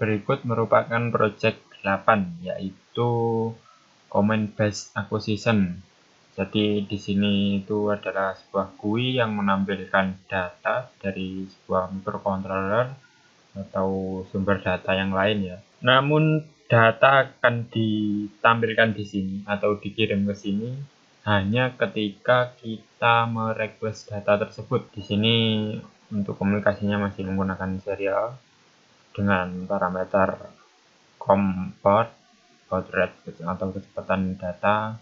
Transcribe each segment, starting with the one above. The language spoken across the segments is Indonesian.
berikut merupakan project 8, yaitu Command Based Acquisition. Jadi di sini itu adalah sebuah GUI yang menampilkan data dari sebuah microcontroller atau sumber data yang lain ya. Namun data akan ditampilkan di sini atau dikirim ke sini hanya ketika kita merequest data tersebut. Di sini untuk komunikasinya masih menggunakan serial dengan parameter COM baud rate atau kecepatan data,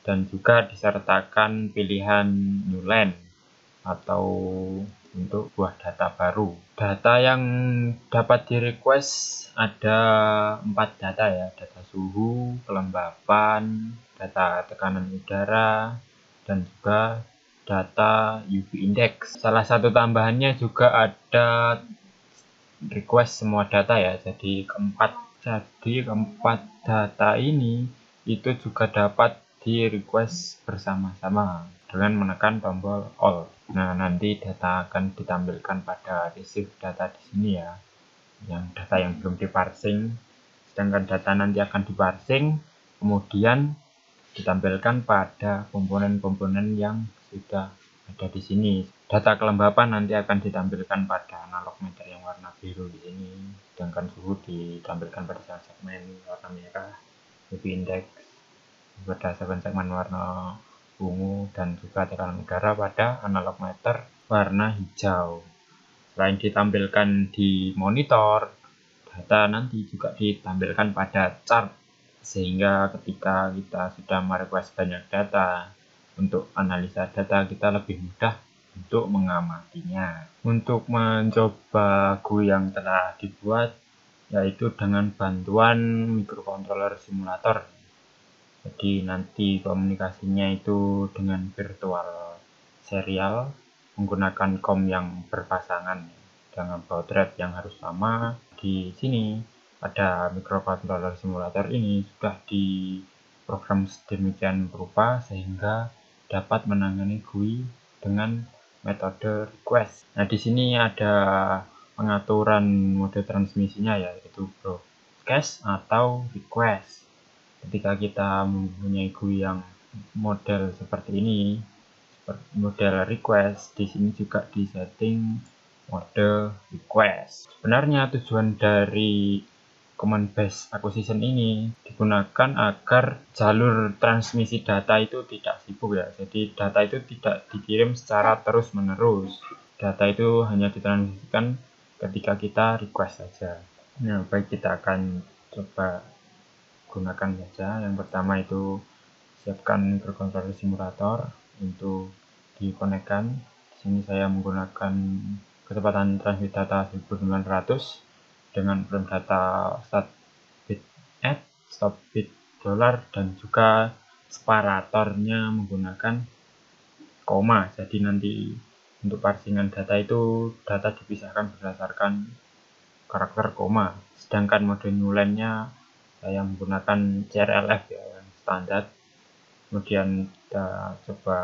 dan juga disertakan pilihan new line atau untuk buah data baru. Data yang dapat di request ada 4 data ya, data suhu, kelembapan, data tekanan udara, dan juga data UV index. Salah satu tambahannya juga ada request semua data ya, jadi keempat data ini itu juga dapat di request bersama-sama dengan menekan tombol all. Nah, nanti data akan ditampilkan pada receive data di sini ya, yang data yang belum diparsing, sedangkan data nanti akan diparsing kemudian ditampilkan pada komponen-komponen yang sudah ada di sini. Data kelembapan nanti akan ditampilkan pada analog meter yang warna biru di sini, sedangkan suhu ditampilkan pada segmen warna merah, UV index pada segmen warna ungu, dan juga tekanan udara pada analog meter warna hijau. Selain ditampilkan di monitor, data nanti juga ditampilkan pada chart, sehingga ketika kita sudah merequest banyak data, untuk analisa data kita lebih mudah untuk mengamatinya. Untuk mencoba GUI yang telah dibuat, yaitu dengan bantuan microcontroller simulator. Jadi nanti komunikasinya itu dengan virtual serial menggunakan COM yang berpasangan dengan baud rate yang harus sama. Di sini pada microcontroller simulator ini sudah diprogram sedemikian rupa sehingga dapat menangani GUI dengan metode request. Nah, di sini ada pengaturan mode transmisinya ya, yaitu broadcast atau request. Ketika kita mempunyai GUI yang model seperti ini, model request, di sini juga disetting mode request. Sebenarnya tujuan dari Command Based Acquisition ini digunakan agar jalur transmisi data itu tidak sibuk ya. Jadi data itu tidak dikirim secara terus-menerus. Data itu hanya ditransmisikan ketika kita request saja. Nah, baik, kita akan coba gunakan saja. Yang pertama itu siapkan microcontroller simulator untuk dikonekkan. Di sini saya menggunakan kecepatan transmit data 1900 dengan frame data start bit add, stop bit dollar, dan juga separatornya menggunakan koma. Jadi nanti untuk parsingan data itu data dipisahkan berdasarkan karakter koma. Sedangkan mode new line-nya saya menggunakan CRLF ya, yang standar. Kemudian kita coba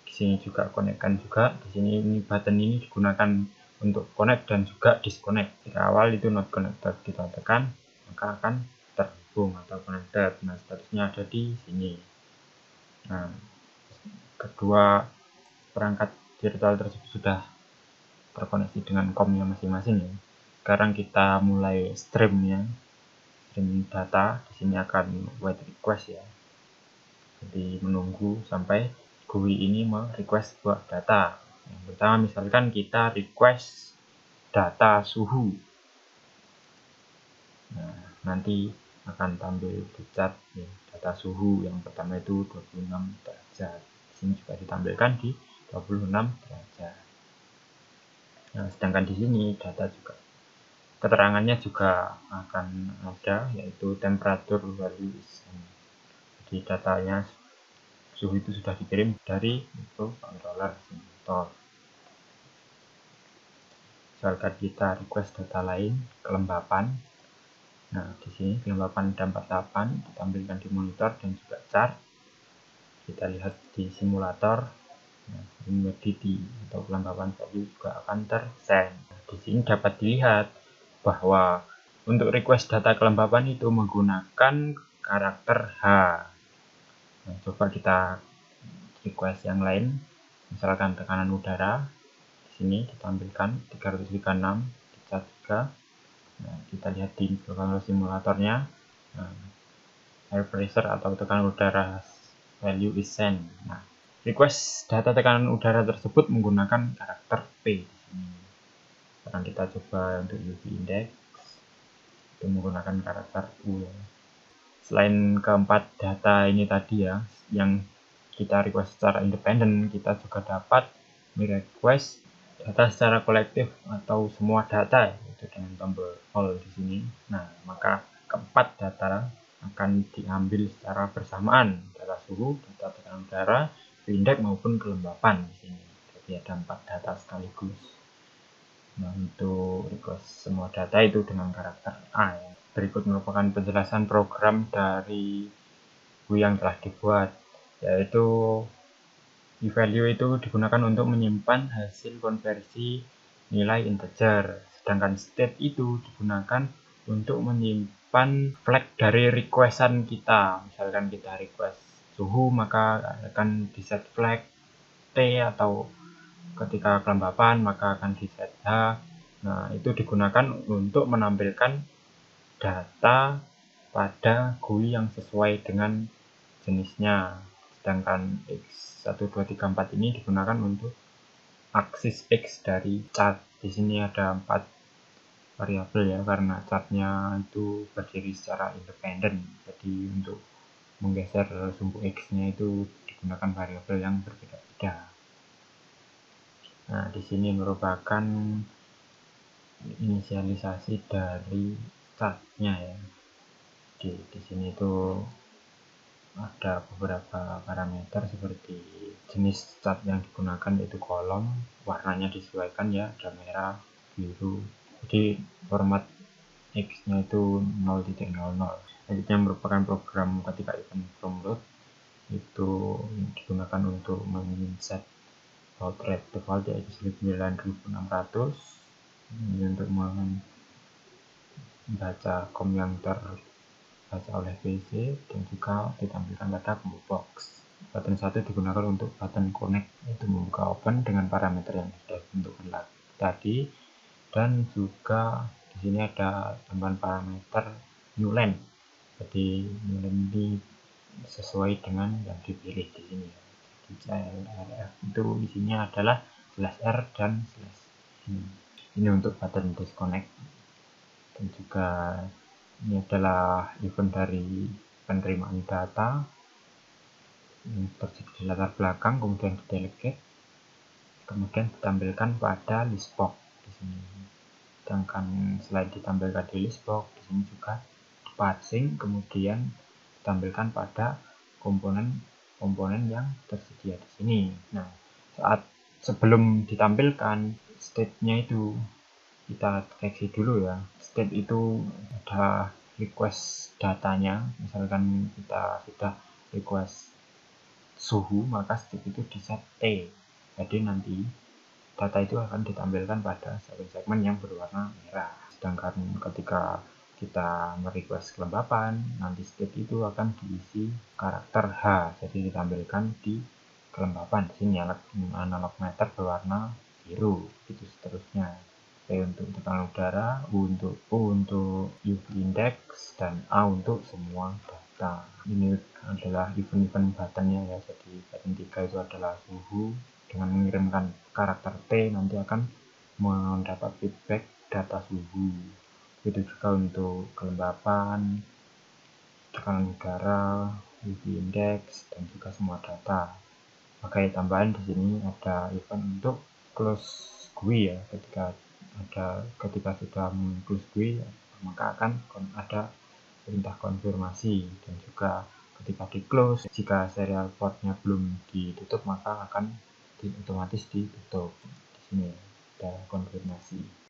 di sini juga konekkan juga. Di sini ini button ini digunakan untuk connect dan juga disconnect. Di awal itu not connected kita tekan, maka akan terhubung atau connected. Nah, statusnya ada di sini. Nah, kedua perangkat virtual tersebut sudah terkoneksi dengan COM-nya masing-masing ya. Sekarang kita mulai stream data. Di sini akan wait request ya. Jadi menunggu sampai GUI ini merequest sebuah data. Yang pertama misalkan kita request data suhu. Nah, nanti akan tampil di chart ya, data suhu yang pertama itu 26 derajat. Di sini juga ditampilkan di 26 derajat. Nah, sedangkan di sini data juga keterangannya juga akan ada, yaitu temperature values. Jadi datanya suhu itu sudah dikirim dari microcontroller simulator. Misalkan kita request data lain, kelembapan. Nah, di sini kelembapan ada 48 ditampilkan di monitor dan juga chart. Kita lihat di simulator. Nah, humidity atau kelembapan value juga akan tersen. Di sini dapat dilihat bahwa Untuk request data kelembapan itu menggunakan karakter H. Nah, coba kita request yang lain, misalkan tekanan udara. Di sini ditampilkan 336 di cat 3. Nah, kita lihat di simulatornya. Nah, air pressure atau tekanan udara value is sent. Nah, request data tekanan udara tersebut menggunakan karakter P di sini. Sekarang kita coba untuk UV index itu menggunakan karakter U ya. Selain keempat data ini tadi ya, yang kita request secara independen, kita juga dapat merequest data secara kolektif atau semua data itu dengan tombol all di sini. Nah, maka keempat data akan diambil secara bersamaan, data suhu, data tekanan udara, indeks maupun kelembapan di sini. Jadi ada 4 data sekaligus. Nah, untuk request semua data itu dengan karakter A ya. Berikut merupakan penjelasan program dari GUI yang telah dibuat, yaitu eValue itu digunakan untuk menyimpan hasil konversi nilai integer, sedangkan state itu digunakan untuk menyimpan flag dari requestan kita. Misalkan kita request suhu, maka akan diset flag T, atau ketika kelembapan maka akan diset H. Nah, itu digunakan untuk menampilkan data pada GUI yang sesuai dengan jenisnya. Sedangkan X1234 ini digunakan untuk aksis X dari chart. Di sini ada 4 variabel ya, karena chartnya itu berdiri secara independen. Jadi untuk menggeser sumbu X-nya itu digunakan variabel yang berbeda-beda. Nah, di sini merupakan inisialisasi dari chartnya ya. Di sini itu ada beberapa parameter seperti jenis chart yang digunakan, yaitu kolom, warnanya disesuaikan ya, ada merah, biru. Jadi format X-nya itu 0.00. Selanjutnya merupakan program ketika event from load itu digunakan untuk men-set baud rate default yaitu 9600. Ini untuk membaca COM yang terbaca oleh PC dan juga ditampilkan pada combo box. Button 1 digunakan untuk button connect, yaitu membuka open dengan parameter yang sudah ditentukan tadi, dan juga di sini ada tambahan parameter new line. Jadi new line ini sesuai dengan yang dipilih di sini. Jadi CLRF itu isinya adalah /R dan ini untuk button disconnect. Dan juga ini adalah event dari penerimaan data yang terjadi di latar belakang, kemudian di delegate, kemudian ditampilkan pada listbox di sini. Sedangkan selain ditampilkan di listbox, di sini juga parsing, kemudian ditampilkan pada komponen-komponen yang tersedia di sini. Nah, sebelum ditampilkan state-nya itu kita deteksi dulu ya. State itu ada request datanya, misalkan kita sudah request suhu, maka state itu di set T. Jadi nanti data itu akan ditampilkan pada segmen yang berwarna merah. Sedangkan ketika kita merequest kelembapan, nanti state itu akan diisi karakter H, jadi ditampilkan di kelembapan. Di sini analog meter berwarna biru, itu seterusnya. P untuk tekanan udara, U untuk UV index, dan A untuk semua data. Ini adalah event-event buttonnya ya. Jadi button 3 itu adalah suhu. Dengan mengirimkan karakter T nanti akan mendapat feedback data suhu. Itu juga untuk kelembapan, tekanan udara, UV index, dan juga semua data. Sebagai tambahan di sini ada event untuk close GUI ya. Ketika sudah close GUI, maka akan ada perintah konfirmasi, dan juga ketika di close, jika serial portnya belum ditutup maka akan otomatis ditutup. Di sini ada konfirmasi.